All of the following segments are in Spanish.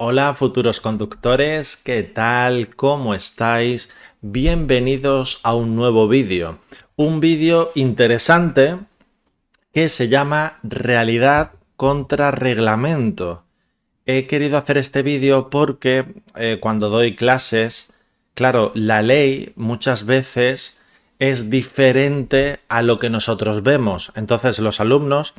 Hola futuros conductores, ¿qué tal? ¿Cómo estáis? Bienvenidos a un nuevo vídeo. Un vídeo interesante que se llama Realidad contra Reglamento. He querido hacer este vídeo porque cuando doy clases, claro, la ley muchas veces es diferente a lo que nosotros vemos. Entonces los alumnos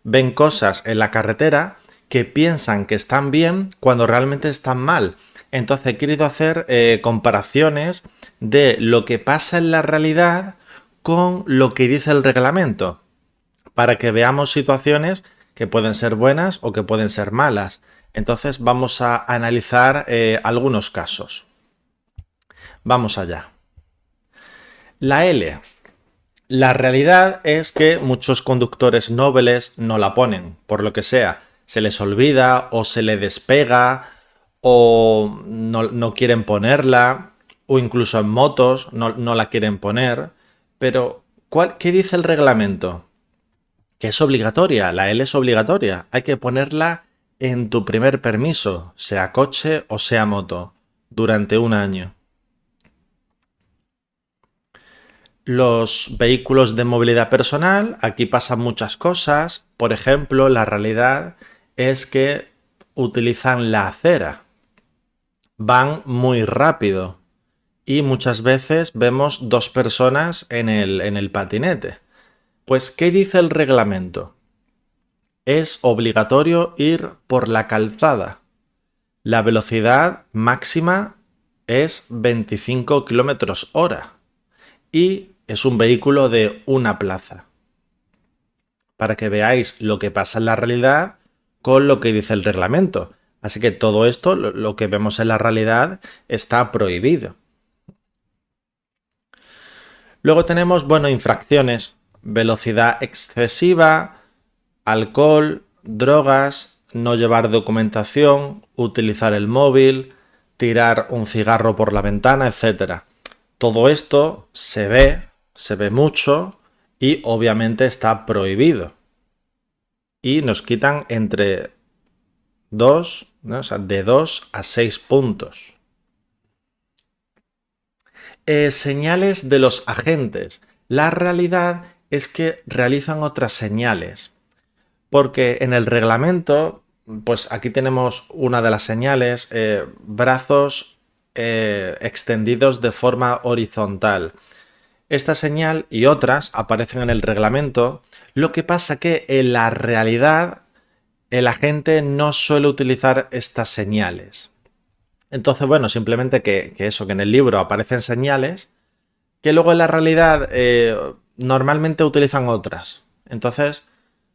ven cosas en la carretera que piensan que están bien cuando realmente están mal. Entonces he querido hacer comparaciones de lo que pasa en la realidad con lo que dice el reglamento, para que veamos situaciones que pueden ser buenas o que pueden ser malas. Entonces vamos a analizar algunos casos. Vamos allá. La L. La realidad es que muchos conductores nobles no la ponen, por lo que sea. Se les olvida o se le despega o no quieren ponerla o incluso en motos no la quieren poner. Pero, ¿qué dice el reglamento? Que es obligatoria, la L es obligatoria. Hay que ponerla en tu primer permiso, sea coche o sea moto, durante un año. Los vehículos de movilidad personal, aquí pasan muchas cosas. Por ejemplo, la realidad es que utilizan la acera. Van muy rápido y muchas veces vemos dos personas en el patinete. Pues, ¿qué dice el reglamento? Es obligatorio ir por la calzada. La velocidad máxima es 25 kilómetros hora y es un vehículo de una plaza. Para que veáis lo que pasa en la realidad con lo que dice el reglamento. Así que todo esto, lo que vemos en la realidad, está prohibido. Luego tenemos, bueno, infracciones: velocidad excesiva, alcohol, drogas, no llevar documentación, utilizar el móvil, tirar un cigarro por la ventana, etc. Todo esto se ve mucho y obviamente está prohibido. Y nos quitan entre 2, ¿no? O sea, de 2 a 6 puntos. Señales de los agentes. La realidad es que realizan otras señales, porque en el reglamento, pues aquí tenemos una de las señales: brazos extendidos de forma horizontal. Esta señal y otras aparecen en el reglamento. Lo que pasa que en la realidad el agente no suele utilizar estas señales. Entonces, bueno, simplemente que eso, que en el libro aparecen señales que luego en la realidad normalmente utilizan otras. Entonces,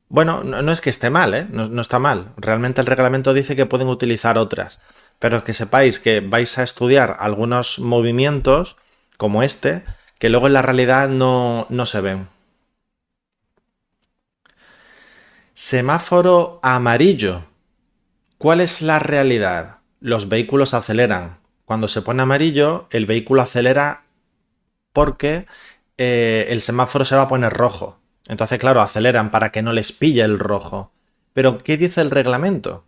bueno, no es que esté mal, ¿eh? No está mal. Realmente el reglamento dice que pueden utilizar otras. Pero que sepáis que vais a estudiar algunos movimientos como este, que luego en la realidad no se ven. Semáforo amarillo. ¿Cuál es la realidad? Los vehículos aceleran. Cuando se pone amarillo, el vehículo acelera porque el semáforo se va a poner rojo. Entonces, claro, aceleran para que no les pille el rojo. Pero, ¿qué dice el reglamento?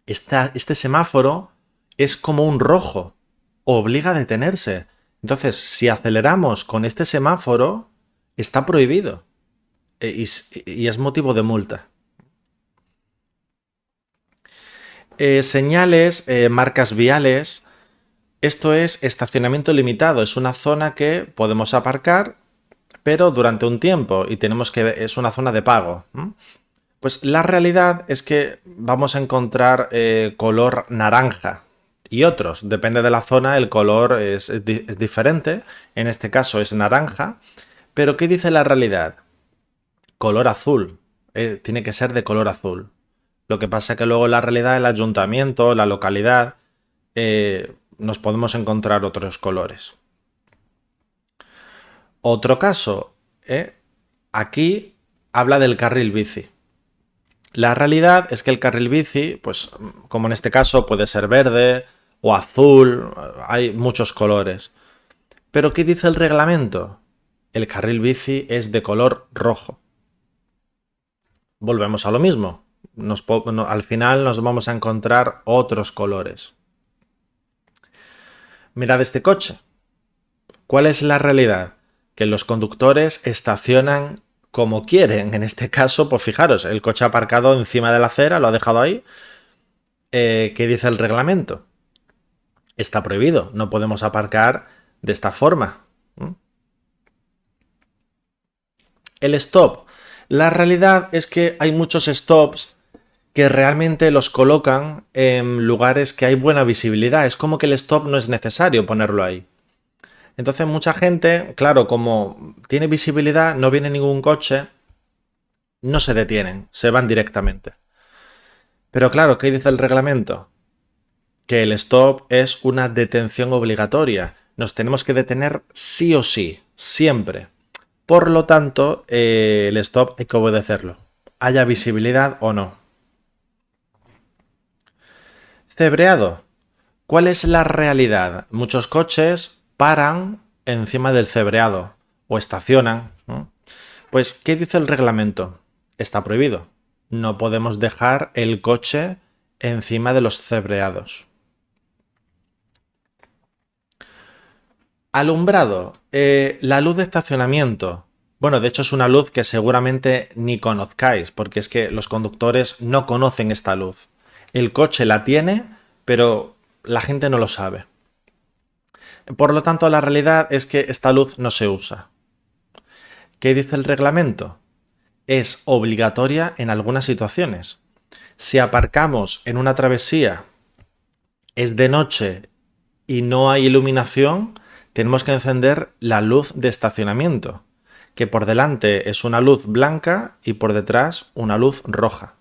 Este semáforo es como un rojo, obliga a detenerse. Entonces, si aceleramos con este semáforo, está prohibido y es motivo de multa. Señales, marcas viales. Esto es estacionamiento limitado. Es una zona que podemos aparcar, pero durante un tiempo, y es una zona de pago. Pues la realidad es que vamos a encontrar color naranja y otros. Depende de la zona, el color es diferente. En este caso es naranja. Pero ¿qué dice la realidad? Color azul. Tiene que ser de color azul. Lo que pasa es que luego en la realidad el ayuntamiento, la localidad, nos podemos encontrar otros colores. Otro caso, aquí habla del carril bici. La realidad es que el carril bici, pues como en este caso puede ser verde o azul, hay muchos colores. Pero ¿qué dice el reglamento? El carril bici es de color rojo. Volvemos a lo mismo. Al final nos vamos a encontrar otros colores. Mirad este coche. ¿Cuál es la realidad? Que los conductores estacionan como quieren. En este caso, pues fijaros, el coche aparcado encima de la acera, lo ha dejado ahí. ¿Qué dice el reglamento? Está prohibido, no podemos aparcar de esta forma. El stop. La realidad es que hay muchos stops que realmente los colocan en lugares que hay buena visibilidad. Es como que el stop no es necesario ponerlo ahí. Entonces mucha gente, claro, como tiene visibilidad, no viene ningún coche, no se detienen, se van directamente. Pero claro, ¿qué dice el reglamento? Que el stop es una detención obligatoria. Nos tenemos que detener sí o sí, siempre. Por lo tanto, el stop hay que obedecerlo, haya visibilidad o no. Cebreado. ¿Cuál es la realidad? Muchos coches paran encima del cebreado o estacionan, ¿no? Pues, ¿qué dice el reglamento? Está prohibido. No podemos dejar el coche encima de los cebreados. Alumbrado. La luz de estacionamiento. Bueno, de hecho es una luz que seguramente ni conozcáis, porque es que los conductores no conocen esta luz. El coche la tiene, pero la gente no lo sabe. Por lo tanto, la realidad es que esta luz no se usa. ¿Qué dice el reglamento? Es obligatoria en algunas situaciones. Si aparcamos en una travesía, es de noche y no hay iluminación, tenemos que encender la luz de estacionamiento, que por delante es una luz blanca y por detrás una luz roja.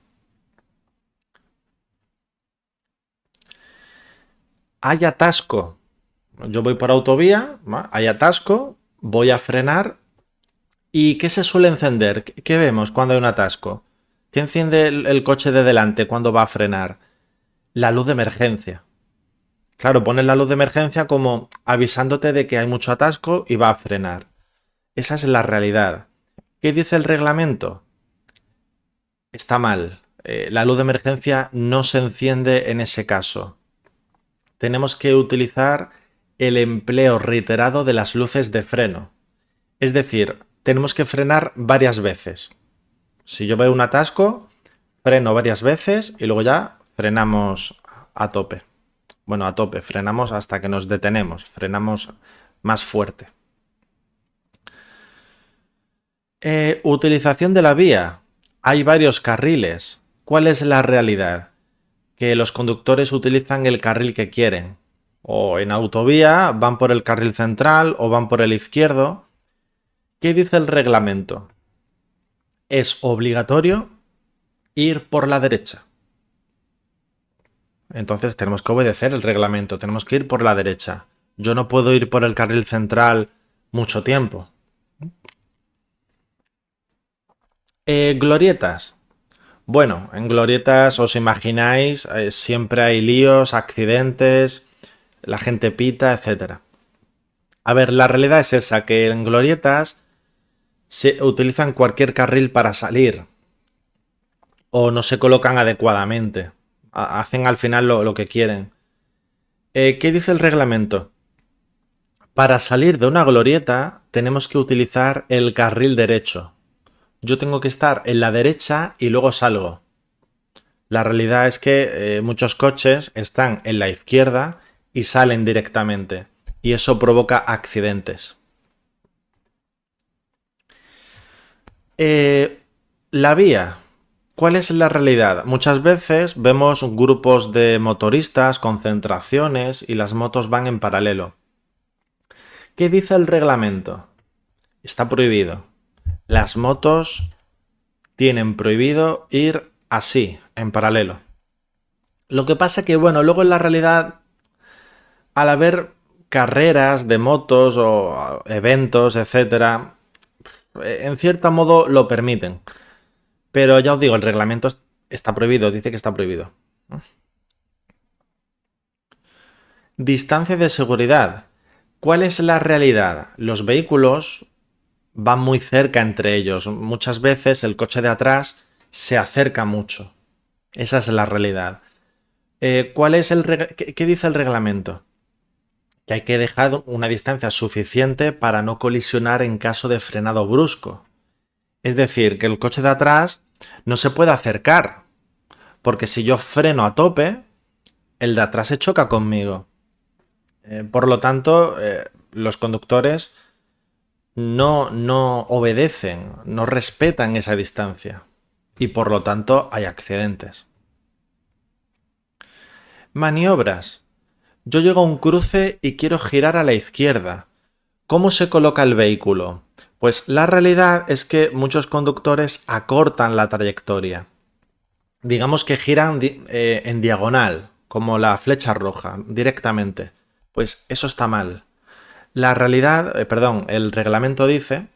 Hay atasco. Yo voy por autovía, hay atasco, voy a frenar. ¿Y qué se suele encender? ¿Qué vemos cuando hay un atasco? ¿Qué enciende el coche de delante cuando va a frenar? La luz de emergencia. Claro, pones la luz de emergencia como avisándote de que hay mucho atasco y va a frenar. Esa es la realidad. ¿Qué dice el reglamento? Está mal. La luz de emergencia no se enciende en ese caso. Tenemos que utilizar el empleo reiterado de las luces de freno. Es decir, tenemos que frenar varias veces. Si yo veo un atasco, freno varias veces y luego ya frenamos a tope. Bueno, a tope, frenamos hasta que nos detenemos, frenamos más fuerte. Utilización de la vía. Hay varios carriles. ¿Cuál es la realidad? Que los conductores utilizan el carril que quieren. O en autovía van por el carril central o van por el izquierdo. ¿Qué dice el reglamento? Es obligatorio ir por la derecha. Entonces tenemos que obedecer el reglamento, tenemos que ir por la derecha. Yo no puedo ir por el carril central mucho tiempo. Glorietas. Bueno, en glorietas os imagináis, siempre hay líos, accidentes, la gente pita, etc. A ver, la realidad es esa, que en glorietas se utilizan cualquier carril para salir o no se colocan adecuadamente. Hacen al final lo que quieren. ¿Qué dice el reglamento? Para salir de una glorieta tenemos que utilizar el carril derecho. Yo tengo que estar en la derecha y luego salgo. La realidad es que muchos coches están en la izquierda y salen directamente. Y eso provoca accidentes. La vía. ¿Cuál es la realidad? Muchas veces vemos grupos de motoristas, concentraciones y las motos van en paralelo. ¿Qué dice el reglamento? Está prohibido. Las motos tienen prohibido ir así, en paralelo. Lo que pasa que, bueno, luego en la realidad, al haber carreras de motos o eventos, etcétera, en cierto modo lo permiten. Pero ya os digo, el reglamento está prohibido, dice que está prohibido. Distancia de seguridad. ¿Cuál es la realidad? Los vehículos van muy cerca entre ellos. Muchas veces el coche de atrás se acerca mucho. Esa es la realidad. ¿Qué dice el reglamento? Que hay que dejar una distancia suficiente para no colisionar en caso de frenado brusco. Es decir, que el coche de atrás no se puede acercar, porque si yo freno a tope, el de atrás se choca conmigo. Por lo tanto, los conductores no obedecen, no respetan esa distancia y por lo tanto hay accidentes. Maniobras. Yo llego a un cruce y quiero girar a la izquierda. ¿Cómo se coloca el vehículo? Pues la realidad es que muchos conductores acortan la trayectoria. Digamos que giran en diagonal, como la flecha roja, directamente. Pues eso está mal. La realidad, perdón, el reglamento dice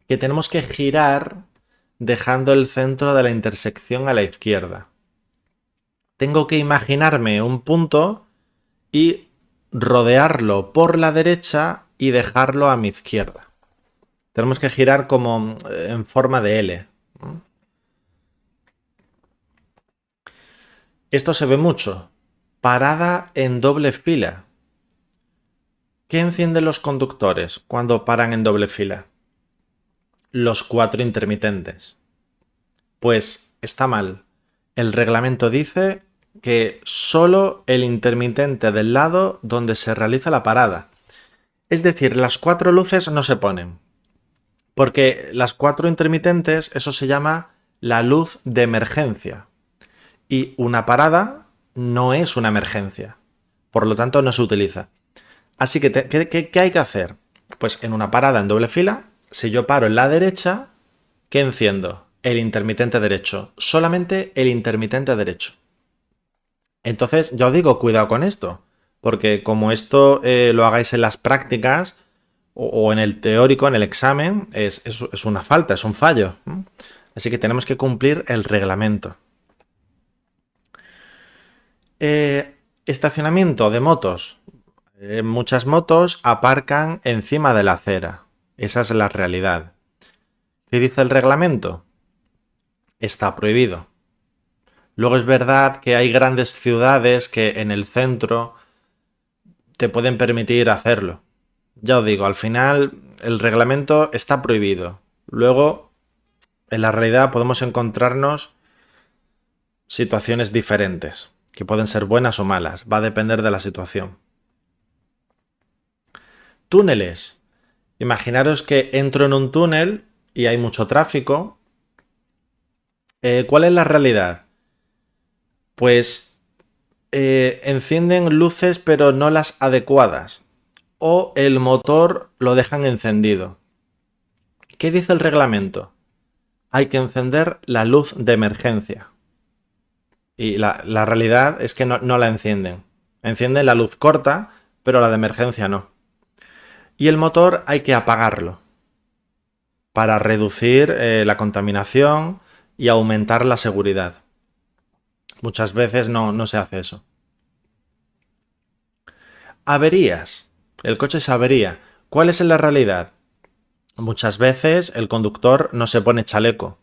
que tenemos que girar dejando el centro de la intersección a la izquierda. Tengo que imaginarme un punto y rodearlo por la derecha y dejarlo a mi izquierda. Tenemos que girar como en forma de L. Esto se ve mucho. Parada en doble fila. ¿Qué encienden los conductores cuando paran en doble fila? Los 4 intermitentes. Pues está mal. El reglamento dice que solo el intermitente del lado donde se realiza la parada. Es decir, las 4 luces no se ponen. Porque las 4 intermitentes, eso se llama la luz de emergencia. Y una parada no es una emergencia. Por lo tanto, no se utiliza. Así que, ¿qué hay que hacer? Pues en una parada en doble fila, si yo paro en la derecha, ¿qué enciendo? El intermitente derecho. Solamente el intermitente derecho. Entonces, yo os digo, cuidado con esto. Porque como esto lo hagáis en las prácticas o en el teórico, en el examen, es una falta, es un fallo. Así que tenemos que cumplir el reglamento. Estacionamiento de motos. Muchas motos aparcan encima de la acera. Esa es la realidad. ¿Qué dice el reglamento? Está prohibido. Luego es verdad que hay grandes ciudades que en el centro te pueden permitir hacerlo. Ya os digo, al final el reglamento está prohibido. Luego, en la realidad podemos encontrarnos situaciones diferentes, que pueden ser buenas o malas. Va a depender de la situación. Túneles. Imaginaros que entro en un túnel y hay mucho tráfico. ¿Cuál es la realidad? Pues encienden luces pero no las adecuadas. O el motor lo dejan encendido. ¿Qué dice el reglamento? Hay que encender la luz de emergencia. Y la realidad es que no la encienden. Encienden la luz corta, pero la de emergencia no. Y el motor hay que apagarlo para reducir la contaminación y aumentar la seguridad. Muchas veces no se hace eso. Averías. El coche se avería. ¿Cuál es la realidad? Muchas veces el conductor no se pone chaleco.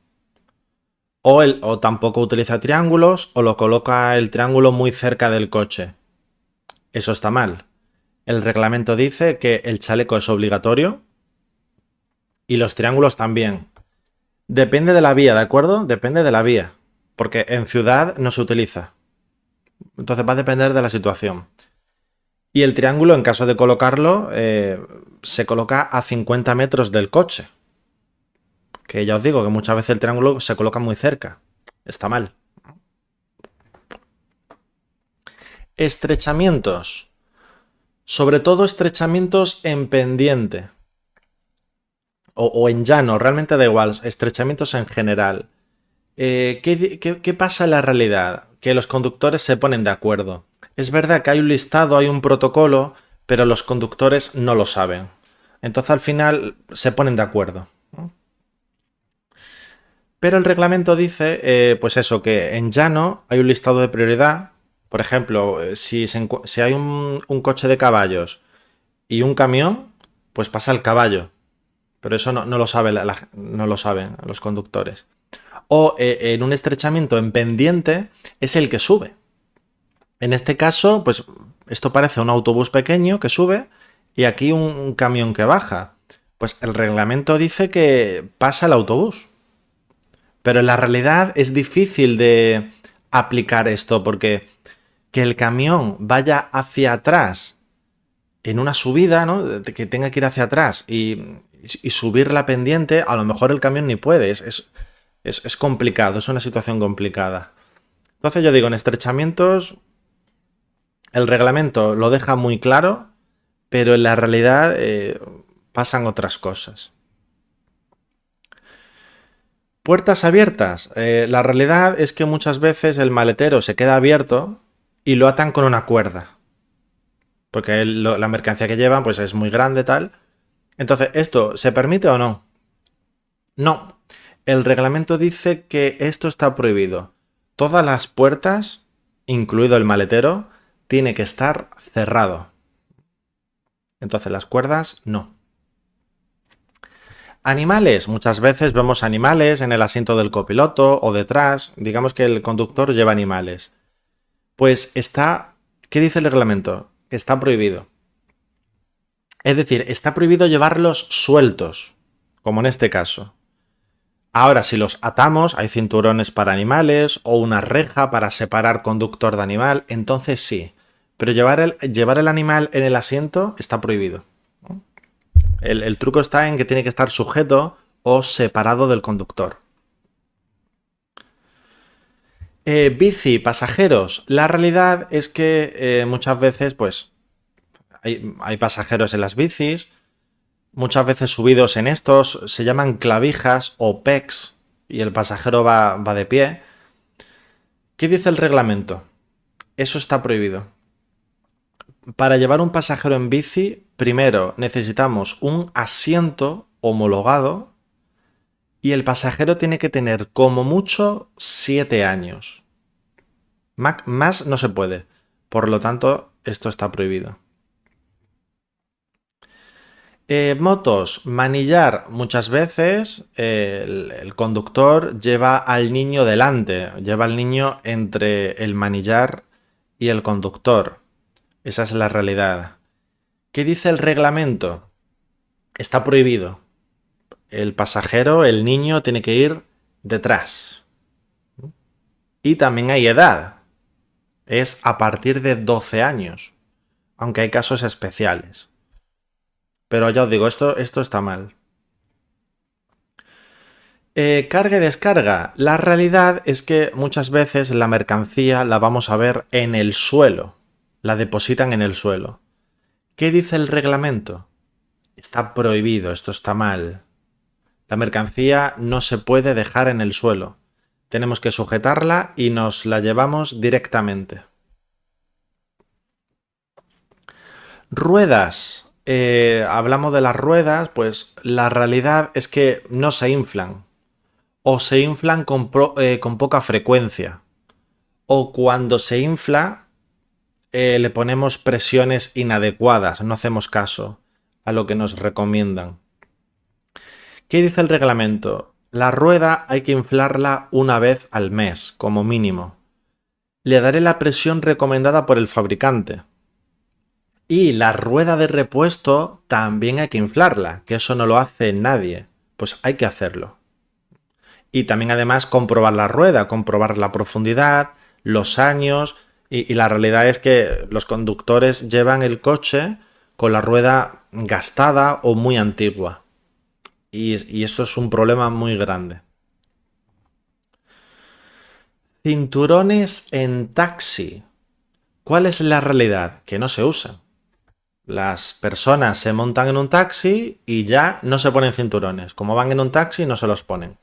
O tampoco utiliza triángulos o lo coloca el triángulo muy cerca del coche. Eso está mal. El reglamento dice que el chaleco es obligatorio y los triángulos también. Depende de la vía, ¿de acuerdo? Depende de la vía. Porque en ciudad no se utiliza. Entonces va a depender de la situación. Y el triángulo, en caso de colocarlo, se coloca a 50 metros del coche. Que ya os digo que muchas veces el triángulo se coloca muy cerca. Está mal. Estrechamientos. Sobre todo estrechamientos en pendiente. O en llano, realmente da igual. Estrechamientos en general. ¿Qué pasa en la realidad? Que los conductores se ponen de acuerdo. Es verdad que hay un listado, hay un protocolo, pero los conductores no lo saben. Entonces al final se ponen de acuerdo. Pero el reglamento dice, pues eso, que en llano hay un listado de prioridad. Por ejemplo, si hay un coche de caballos y un camión, pues pasa el caballo. Pero eso no lo saben los conductores. o en un estrechamiento en pendiente es el que sube. En este caso, pues esto parece un autobús pequeño que sube y aquí un camión que baja. Pues el reglamento dice que pasa el autobús. Pero en la realidad es difícil de aplicar esto porque que el camión vaya hacia atrás en una subida, ¿no? Que tenga que ir hacia atrás y subir la pendiente, a lo mejor el camión ni puede. Es complicado, es una situación complicada. Entonces yo digo, en estrechamientos el reglamento lo deja muy claro, pero en la realidad pasan otras cosas. Puertas abiertas. La realidad es que muchas veces el maletero se queda abierto y lo atan con una cuerda. Porque la mercancía que llevan pues es muy grande tal. Entonces, ¿esto se permite o no? No. El reglamento dice que esto está prohibido. Todas las puertas, incluido el maletero, tiene que estar cerrado. Entonces las cuerdas no. Animales. Muchas veces vemos animales en el asiento del copiloto o detrás. Digamos que el conductor lleva animales. Pues está... ¿Qué dice el reglamento? Que está prohibido. Es decir, está prohibido llevarlos sueltos, como en este caso. Ahora, si los atamos, hay cinturones para animales o una reja para separar conductor de animal, entonces sí. Pero llevar el animal en el asiento está prohibido. El truco está en que tiene que estar sujeto o separado del conductor. Bici, pasajeros. La realidad es que muchas veces, pues, hay pasajeros en las bicis, muchas veces subidos en estos, se llaman clavijas o pecs, y el pasajero va de pie. ¿Qué dice el reglamento? Eso está prohibido. Para llevar un pasajero en bici, primero necesitamos un asiento homologado y el pasajero tiene que tener como mucho 7 años. Más no se puede. Por lo tanto, esto está prohibido. Motos, manillar. Muchas veces el conductor lleva al niño delante, lleva al niño entre el manillar y el conductor. Esa es la realidad. ¿Qué dice el reglamento? Está prohibido. El pasajero, el niño, tiene que ir detrás. Y también hay edad. Es a partir de 12 años. Aunque hay casos especiales. Pero ya os digo, esto está mal. Carga y descarga. La realidad es que muchas veces la mercancía la vamos a ver en el suelo. La depositan en el suelo. ¿Qué dice el reglamento? Está prohibido, esto está mal. La mercancía no se puede dejar en el suelo. Tenemos que sujetarla y nos la llevamos directamente. Ruedas. Hablamos de las ruedas, pues la realidad es que no se inflan. O se inflan con poca frecuencia. O cuando se infla, le ponemos presiones inadecuadas, no hacemos caso a lo que nos recomiendan. ¿Qué dice el reglamento? La rueda hay que inflarla una vez al mes, como mínimo. Le daré la presión recomendada por el fabricante. Y la rueda de repuesto también hay que inflarla, que eso no lo hace nadie. Pues hay que hacerlo. Y también además comprobar la rueda, comprobar la profundidad, los años. Y la realidad es que los conductores llevan el coche con la rueda gastada o muy antigua. Y eso es un problema muy grande. Cinturones en taxi. ¿Cuál es la realidad? Que no se usan. Las personas se montan en un taxi y ya no se ponen cinturones. Como van en un taxi, no se los ponen.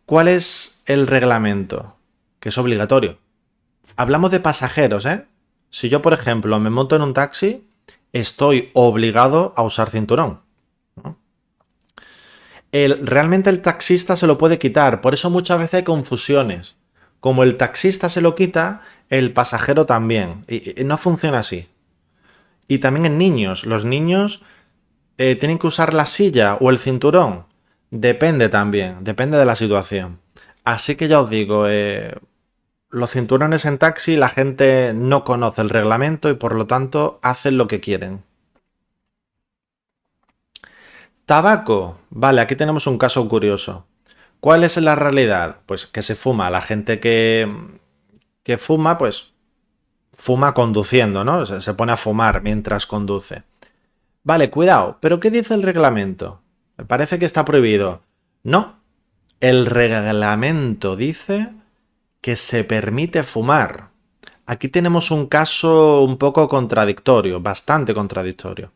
¿Cuál es el reglamento? Que es obligatorio. Hablamos de pasajeros, ¿eh? Si yo, por ejemplo, me monto en un taxi, estoy obligado a usar cinturón. Realmente el taxista se lo puede quitar, por eso muchas veces hay confusiones. Como el taxista se lo quita, el pasajero también. Y no funciona así. Y también en niños. Los niños tienen que usar la silla o el cinturón. Depende también, depende de la situación. Así que ya os digo, los cinturones en taxi, la gente no conoce el reglamento y por lo tanto hacen lo que quieren. Tabaco. Vale, aquí tenemos un caso curioso. ¿Cuál es la realidad? Pues que se fuma. La gente que fuma, pues fuma conduciendo, ¿no? Se pone a fumar mientras conduce. Vale, cuidado, pero ¿qué dice el reglamento? Me parece que está prohibido. No, el reglamento dice que se permite fumar. Aquí tenemos un caso un poco contradictorio, bastante contradictorio.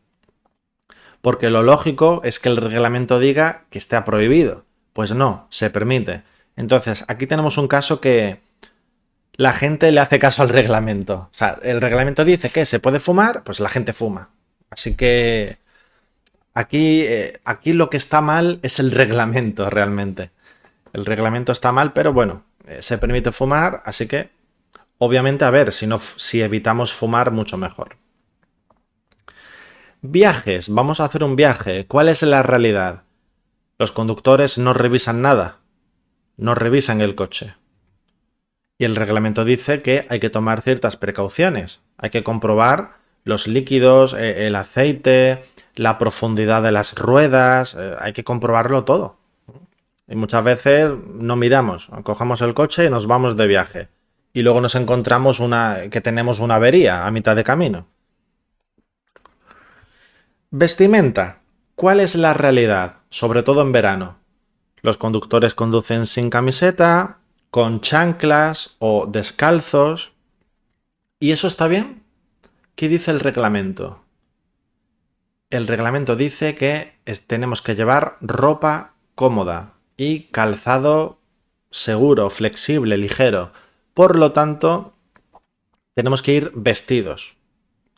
Porque lo lógico es que el reglamento diga que está prohibido. Pues no, se permite. Entonces, aquí tenemos un caso que la gente le hace caso al reglamento. O sea, el reglamento dice que se puede fumar, pues la gente fuma. Así que aquí lo que está mal es el reglamento realmente. El reglamento está mal, pero bueno, se permite fumar, así que obviamente a ver, si evitamos fumar mucho mejor. Viajes, vamos a hacer un viaje. ¿Cuál es la realidad? Los conductores no revisan nada, no revisan el coche. Y el reglamento dice que hay que tomar ciertas precauciones. Hay que comprobar los líquidos, el aceite, la profundidad de las ruedas, hay que comprobarlo todo. Y muchas veces no miramos, cogemos el coche y nos vamos de viaje. Y luego nos encontramos que tenemos una avería a mitad de camino. Vestimenta. ¿Cuál es la realidad? Sobre todo en verano. Los conductores conducen sin camiseta, con chanclas o descalzos. ¿Y eso está bien? ¿Qué dice el reglamento? El reglamento dice que tenemos que llevar ropa cómoda y calzado seguro, flexible, ligero. Por lo tanto, tenemos que ir vestidos.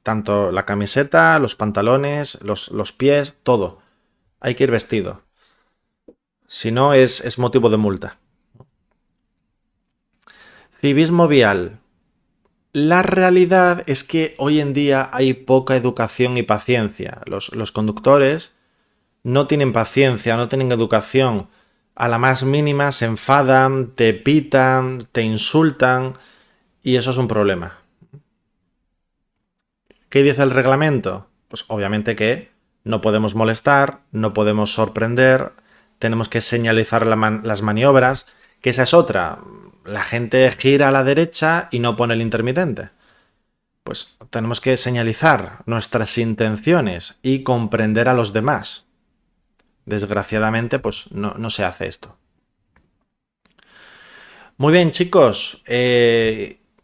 Tanto la camiseta, los pantalones, los pies, todo. Hay que ir vestido. Si no, es motivo de multa. Civismo vial. La realidad es que hoy en día hay poca educación y paciencia. Los conductores no tienen paciencia, no tienen educación. A la más mínima se enfadan, te pitan, te insultan y eso es un problema. ¿Qué dice el reglamento? Pues obviamente que no podemos molestar, no podemos sorprender, tenemos que señalizar las maniobras, que esa es otra. La gente gira a la derecha y no pone el intermitente. Pues tenemos que señalizar nuestras intenciones y comprender a los demás. Desgraciadamente, pues no se hace esto. Muy bien, chicos.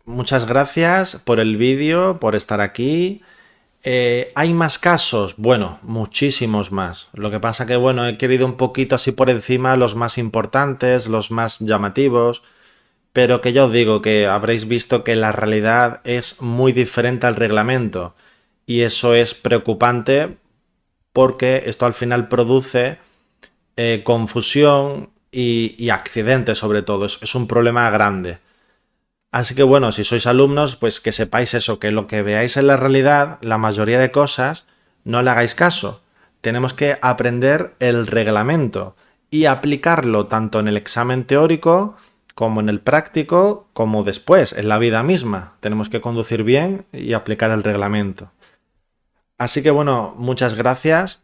Muchas gracias por el vídeo, por estar aquí. ¿Hay más casos? Bueno, muchísimos más. Lo que pasa que, bueno, he querido un poquito así por encima los más importantes, los más llamativos, pero que ya os digo que habréis visto que la realidad es muy diferente al reglamento y eso es preocupante porque esto al final produce confusión y accidentes sobre todo. Es un problema grande. Así que bueno, si sois alumnos, pues que sepáis eso, que lo que veáis en la realidad, la mayoría de cosas, no le hagáis caso. Tenemos que aprender el reglamento y aplicarlo tanto en el examen teórico como en el práctico, como después, en la vida misma. Tenemos que conducir bien y aplicar el reglamento. Así que bueno, muchas gracias.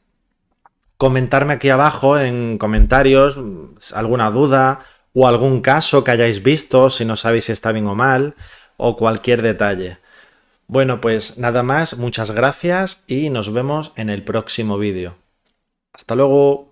Comentarme aquí abajo en comentarios alguna duda o algún caso que hayáis visto, si no sabéis si está bien o mal, o cualquier detalle. Bueno, pues nada más, muchas gracias y nos vemos en el próximo vídeo. Hasta luego.